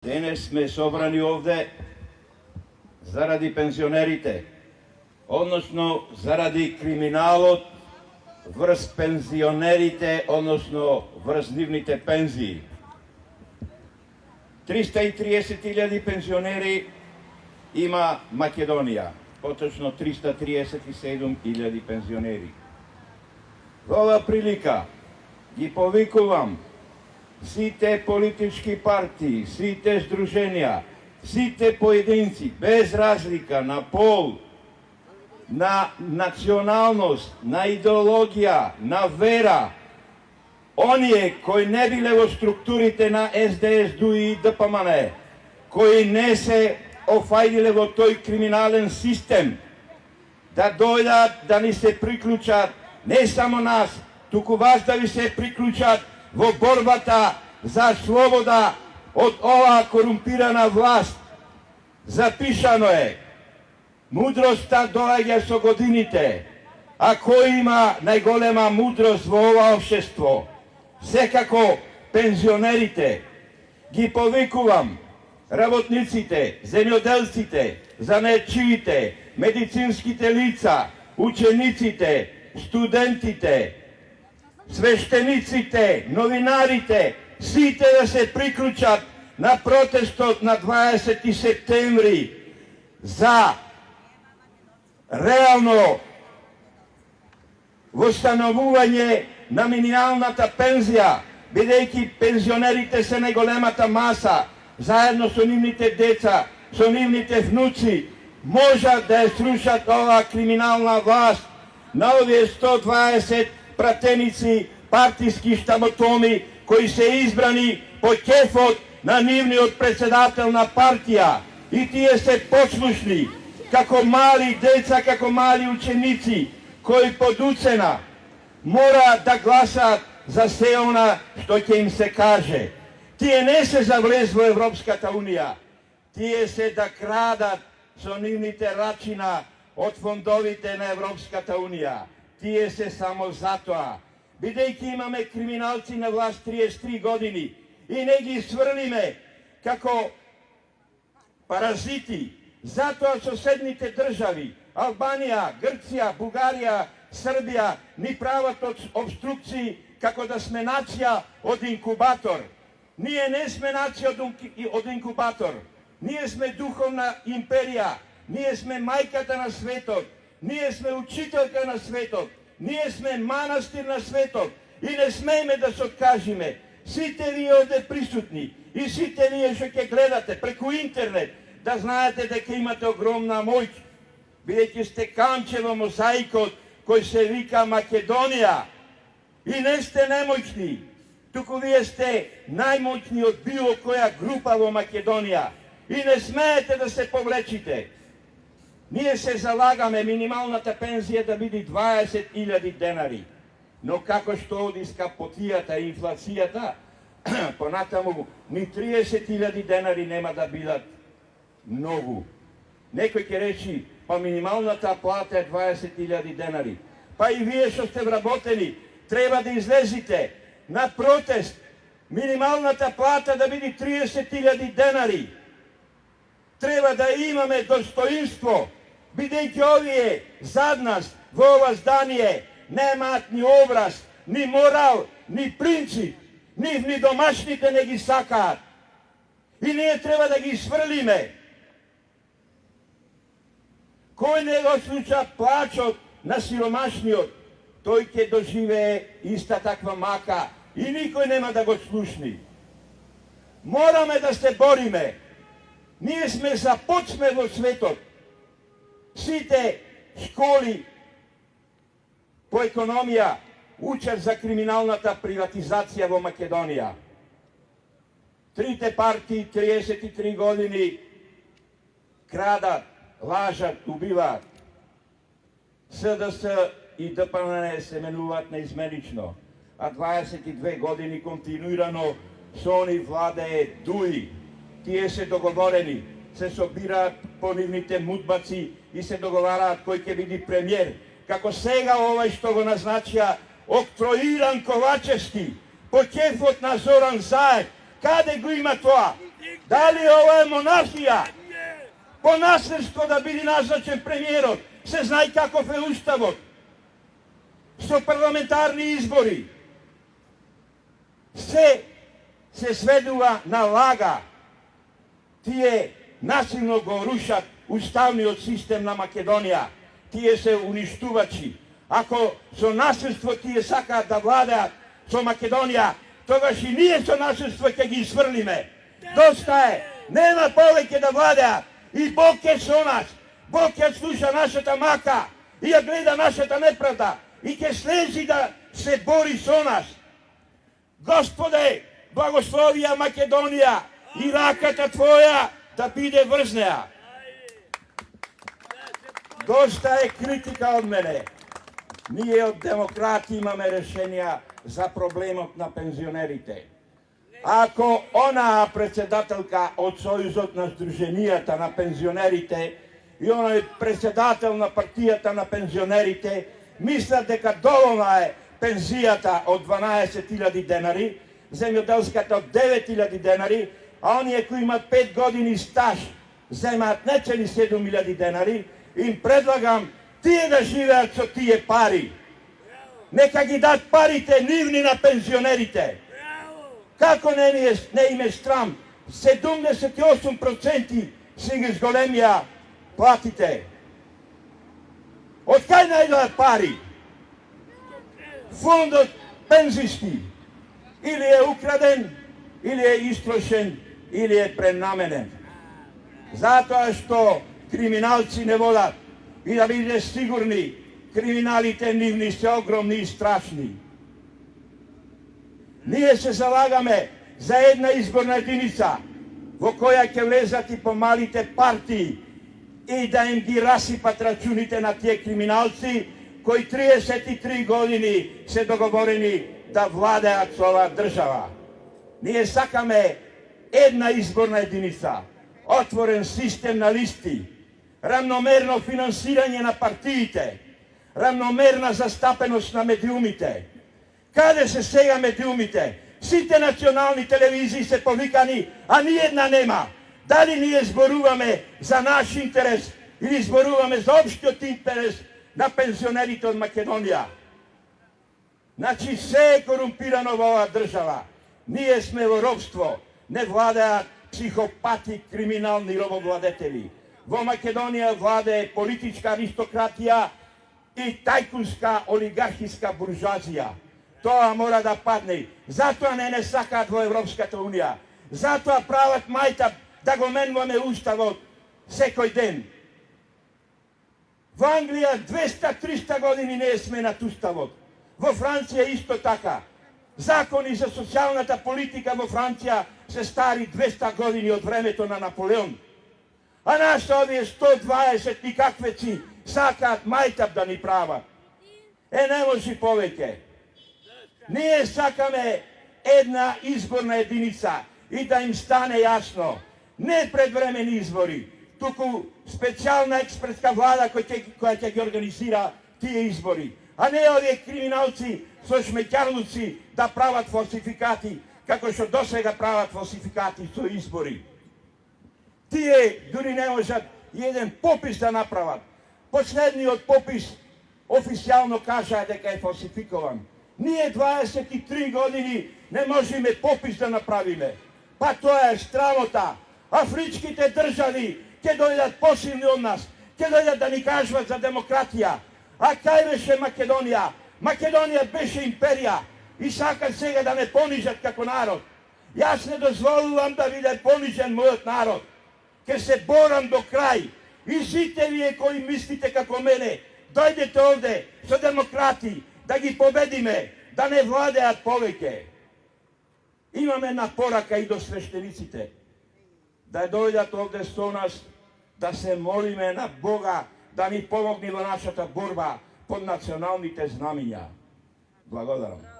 Денес сме собрани овде заради пензионерите, односно заради криминалот врз пензионерите, односно врз нивните пензии. 330.000 пензионери има Македонија, поточно 337.000 пензионери. Во оваа прилика ги повикувам сите политички партии, сите здруженија, сите поединци, без разлика на пол, на националност, на идеологија, на вера, оние кои не биле во структурите на СДС, ДУИ и ДПМН, кои не се офајдиле во тој криминален систем, да дојдат да ни се приклучат, не само нас, туку вас да ви се приклучат во борбата за слобода од оваа корумпирана власт. Запишано е, мудроста доаѓа со годините, а кој има најголема мудрост во ова општество? Секако пензионерите. Ги повикувам работниците, земјоделците, занаетчиите, медицинските лица, учениците, студентите, свештениците, новинарите, сите да се приклучат на протестот на 20 септември за реално восстановување на минималната пензија, бидејќи пензионерите се најголемата маса, заедно со нивните деца, со нивните внуци, можат да ја срушат оваа криминална власт на овие 120 пратеници, партиски штамотоми, кои се избрани по кефот на нивниот председател на партија. И тие се послушни, како мали деца, како мали ученици, кои под уцена мора да гласат за се она што ќе им се каже. Тие не се за влез во Европската Унија, тие се да крадат со нивните рачина од фондовите на Европската Унија. Тие се само затоа, бидејќи имаме криминалци на власт 33 години и не ги сврлиме како паразити, затоа соседните држави, Албанија, Грција, Бугарија, Србија, ни прават обструкции како да сме нација од инкубатор. Ние не сме нација од инкубатор. Ние сме духовна империја. Ние сме мајката на светот. Ние сме учителка на светот. Ние сме манастир на светот. И не смееме да се откажиме. Сите вие овде присутни и сите вие што ќе гледате преку интернет, да знаете дека имате огромна моќ, бидејќи сте камче во мозаикот кој се вика Македонија. И не сте немоćни, туку вие сте најмоćни од било која група во Македонија. И не смеете да се повлечите. Ние се залагаме минималната пензија да биде 20.000 денари. Но како што оди скапотијата и инфлацијата, понатаму ни 30.000 денари нема да бидат многу. Некој ќе речи, па минималната плата е 20.000 денари. Па и вие што сте вработени, треба да излезите на протест. Минималната плата да биде 30.000 денари. Треба да имаме достоинство, бидејќи овие зад нас во ова здание немаат ни образ, ни морал, ни принцип, нивни домашните не ги сакаат. И ние треба да ги сврлиме. Кој не го слуша плачот на сиромашниот, тој ќе доживее иста таква мака и никој нема да го слушни. Мораме да се бориме. Ние сме започме во светот. Сите школи по економија учат за криминалната приватизација во Македонија. Трите партии 33 години крадат, лажат, убиваат. СДС и ДПМН се менуваат неизменично, а 22 години континуирано со они владее ДУИ. Тие се договорени, се собираат по нивните мудбаци и се договараат кој ќе биде премиер. Како сега овај што го назначија Октроиран Ковачевски, по кефот на Зоран Заев. Каде го има тоа? Дали ова е монархија? По наследство да биде назначен премиерот. Се знае каков е уставот. Со парламентарни избори. Се сведува на лага. Тие насилно го рушат уставниот систем на Македонија. Тие се уништувачи. Ако со наследство тие сакаат да владеат со Македонија, тогаш и ние со наследство ќе ги сврлиме. Доста е. Нема повеќе да владеат. И Бог ќе со нас. Бог ќе слуша нашата мака и ја гледа нашата неправда и ќе слези да се бори со нас. Господе, благослови ја Македонија и раката Твоја да биде врз неа. Доста е критика од мене. Ние од демократи имаме решенија за проблемот на пензионерите. Ако онаа председателка од Сојузот на Сдруженијата на пензионерите и оној председател на партијата на пензионерите мислат дека доволна е пензијата од 12.000 денари, земјоделската од 9.000 денари, а оние кои имат 5 години стаж земаат не цели 7.000 денари, им предлагам тие да живеат со тие пари. Нека ги дат парите нивни на пензионерите. Како не им е страм? 78% си ги зголемија платите. Од кај најдоа пари? Фондот пензиски или е украден, или е истрошен, или е пренаменен. Затоа што криминалци не волат и да биде сигурни, криминалите нивни се огромни и страшни. Ние се залагаме за една изборна единица во која ќе влезат и помалите партии и да им ги расипат рачуните на тие криминалци кои 33 години се договорени да владеат со оваа држава. Ние сакаме една изборна единица, отворен систем на листи, равномерно финансирање на партиите, равномерна застапеност на медиумите. Каде се сега медиумите? Сите национални телевизии се повикани, а ни една нема. Дали ние зборуваме за наш интерес или зборуваме за општиот интерес на пензионерите од Македонија? Значи се е корумпирано во оваа држава. Ние сме во робство. Не владеат психопати, криминални робовладетели. Во Македонија владее политичка аристократија и тајкунска олигархиска буржуазија. Тоа мора да падне. Затоа не сакаат во Европската Унија. Затоа прават мајтап да го менуваме уставот секој ден. Во Англија 200-300 години не е сменат уставот. Во Франција исто така. Закони за социјалната политика во Франција се стари 200 години од времето на Наполеон. А нашите овие 120 никаквеци сакаат мајтап да ни прават. Не може повеќе. Ние сакаме една изборна единица и да им стане јасно. Не предвремени избори, туку специјална експертска влада која ќе ги организира тие избори. А не овие криминалци со шмеќарлуци да прават фалсификати, како што досега прават фалсификати со избори. Тие дури не можат еден попис да направат. Последниот попис официјално кажа дека е фалсификован. Ние 23 години не можеме попис да направиме. Па тоа е страмота. Афричките држави ќе дојдат посилни од нас, ќе дојдат да ни кажуват за демократија. А кај беше Македонија? Македонија беше империја и сакат сега да не понижат како народ. Јас не дозволувам да биде понижен мојот народ. Ке се борам до крај. И сите вие кои мислите како мене, дојдете овде со демократи, да ги победиме, да не владеат повеќе. Имаме една порака и до свештениците, да дојдат овде со нас, да се молиме на Бога, да ни помогне во нашата борба под националните знамиња. Благодарам.